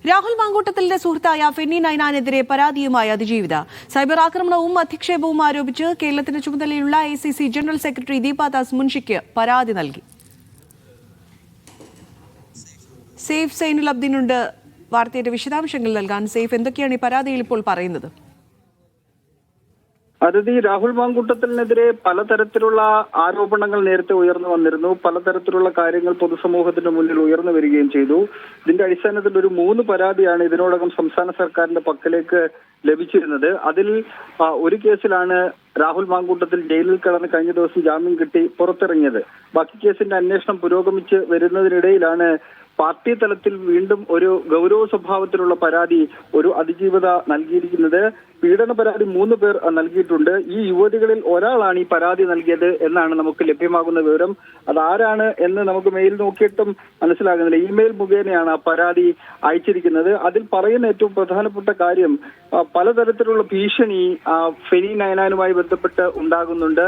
രാഹുൽ മാങ്കൂട്ടത്തിലിന്റെ സുഹൃത്തായ ഫെന്നി നൈനാനെതിരെ പരാതിയുമായി അതിജീവിത. സൈബർ ആക്രമണവും അധിക്ഷേപവും ആരോപിച്ച് കേരളത്തിന്റെ ചുമതലയുള്ള ACC ജനറൽ സെക്രട്ടറി ദീപാദാസ് മുൻഷിക്ക് പരാതി നൽകി. സേഫ് സൈനുൽ അബ്ദീനുണ്ട് വാർത്തയുടെ വിശദാംശങ്ങൾ നൽകാൻ. സേഫ്, എന്തൊക്കെയാണ് ഈ പരാതിയിൽ ഇപ്പോൾ പറയുന്നത്? അതിഥി, രാഹുൽ മാങ്കൂട്ടത്തിനെതിരെ പലതരത്തിലുള്ള ആരോപണങ്ങൾ നേരത്തെ ഉയർന്നു വന്നിരുന്നു. പലതരത്തിലുള്ള കാര്യങ്ങൾ പൊതുസമൂഹത്തിന് മുന്നിൽ ഉയർന്നു വരികയും ചെയ്തു. ഇതിന്റെ അടിസ്ഥാനത്തിൽ ഒരു 3 പരാതിയാണ് ഇതിനോടകം സംസ്ഥാന സർക്കാരിന്റെ പക്കലേക്ക് ലഭിച്ചിരുന്നത്. അതിൽ ഒരു കേസിലാണ് രാഹുൽ മാങ്കൂട്ടത്തിൽ ജയിലിൽ കിടന്ന് കഴിഞ്ഞ ദിവസം ജാമ്യം കിട്ടി പുറത്തിറങ്ങിയത്. ബാക്കി കേസിന്റെ അന്വേഷണം പുരോഗമിച്ച് വരുന്നതിനിടയിലാണ് പാർട്ടി തലത്തിൽ വീണ്ടും ഒരു ഗൗരവ സ്വഭാവത്തിലുള്ള പരാതി ഒരു അതിജീവിത നൽകിയിരിക്കുന്നത്. പീഡന പരാതി 3 പേർ നൽകിയിട്ടുണ്ട്. ഈ യുവതികളിൽ ഒരാളാണ് ഈ പരാതി നൽകിയത് എന്നാണ് നമുക്ക് ലഭ്യമാകുന്ന വിവരം. അതാരാണ് എന്ന് നമുക്ക് മെയിൽ നോക്കിയിട്ടും മനസ്സിലാകുന്നില്ല. ഇമെയിൽ മുഖേനയാണ് ആ പരാതി അയച്ചിരിക്കുന്നത്. അതിൽ പറയുന്ന ഏറ്റവും പ്രധാനപ്പെട്ട കാര്യം പലതരത്തിലുള്ള ഭീഷണി ഫെനി നൈനാനുമായി ബന്ധപ്പെട്ട് ഉണ്ടാകുന്നുണ്ട്.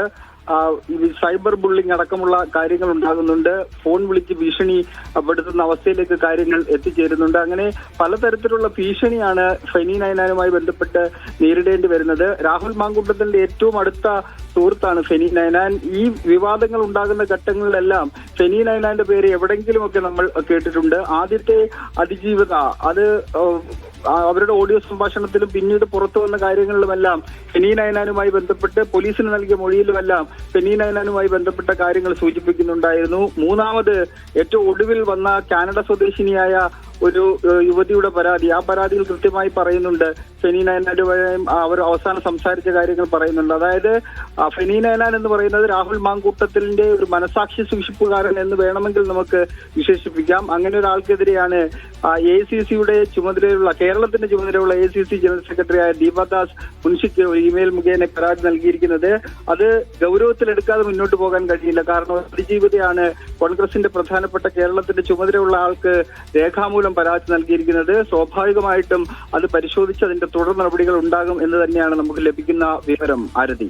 സൈബർ ബുള്ളിംഗ് അടക്കമുള്ള കാര്യങ്ങൾ ഉണ്ടാകുന്നുണ്ട്. ഫോൺ വിളിച്ച് ഭീഷണിപ്പെടുത്തുന്ന അവസ്ഥയിലേക്ക് കാര്യങ്ങൾ എത്തിച്ചേരുന്നുണ്ട്. അങ്ങനെ പലതരത്തിലുള്ള ഭീഷണിയാണ് ഫെനി നൈനാനുമായി ബന്ധപ്പെട്ട് നേരിടേണ്ടി വരുന്നത്. രാഹുൽ മാങ്കൂട്ടത്തിന്റെ ഏറ്റവും അടുത്ത സുഹൃത്താണ് ഫെനി നൈനാൻ. ഈ വിവാദങ്ങൾ ഉണ്ടാകുന്ന ഘട്ടങ്ങളിലെല്ലാം ഫെനി നൈനാന്റെ പേര് എവിടെങ്കിലുമൊക്കെ നമ്മൾ കേട്ടിട്ടുണ്ട്. ആദ്യത്തെ അതിജീവിത അത് അവരുടെ ഓഡിയോ സംഭാഷണത്തിലും പിന്നീട് പുറത്തു വന്ന കാര്യങ്ങളിലുമെല്ലാം ഫെനി നൈനാനുമായി ബന്ധപ്പെട്ട് പോലീസിന് നൽകിയ മൊഴിയിലുമെല്ലാം ഫെനി നൈനാനുമായി ബന്ധപ്പെട്ട കാര്യങ്ങൾ സൂചിപ്പിക്കുന്നുണ്ടായിരുന്നു. മൂന്നാമത് ഏറ്റവും ഒടുവിൽ വന്ന കാനഡ സ്വദേശിനിയായ ഒരു യുവതിയുടെ പരാതി, ആ പരാതിയിൽ കൃത്യമായി പറയുന്നുണ്ട് ഫെനി നൈനാനുമായും അവർ അവസാനം സംസാരിച്ച കാര്യങ്ങൾ പറയുന്നുണ്ട്. അതായത് ഫെനി നൈനാൻ എന്ന് പറയുന്നത് രാഹുൽ മാങ്കൂട്ടത്തിന്റെ ഒരു മനസാക്ഷി സൂക്ഷിപ്പുകാരൻ എന്ന് വേണമെങ്കിൽ നമുക്ക് വിശേഷിപ്പിക്കാം. അങ്ങനെ ഒരാൾക്കെതിരെയാണ് ACCയുടെ ചുമതലയുള്ള കേരളത്തിന്റെ ചുമതലയുള്ള ACC ജനറൽ സെക്രട്ടറിയായ ദീപാദാസ് മുൻഷിക്ക് ഒരു ഇമെയിൽ മുഖേന പരാതി നൽകിയിരിക്കുന്നത്. അത് ഗൗരവത്തിലെടുക്കാതെ മുന്നോട്ട് പോകാൻ കഴിയില്ല. കാരണം അതിജീവിതയാണ് കോൺഗ്രസിന്റെ പ്രധാനപ്പെട്ട കേരളത്തിന്റെ ചുമതലയുള്ള ആൾക്ക് രേഖാമൂലം പരാതി നൽകിയിരിക്കുന്നത്. സ്വാഭാവികമായിട്ടും അത് പരിശോധിച്ച് അതിന്റെ തുടർ നടപടികൾ ഉണ്ടാകും എന്ന് തന്നെയാണ് നമുക്ക് ലഭിക്കുന്ന വിവരം. ആരതി.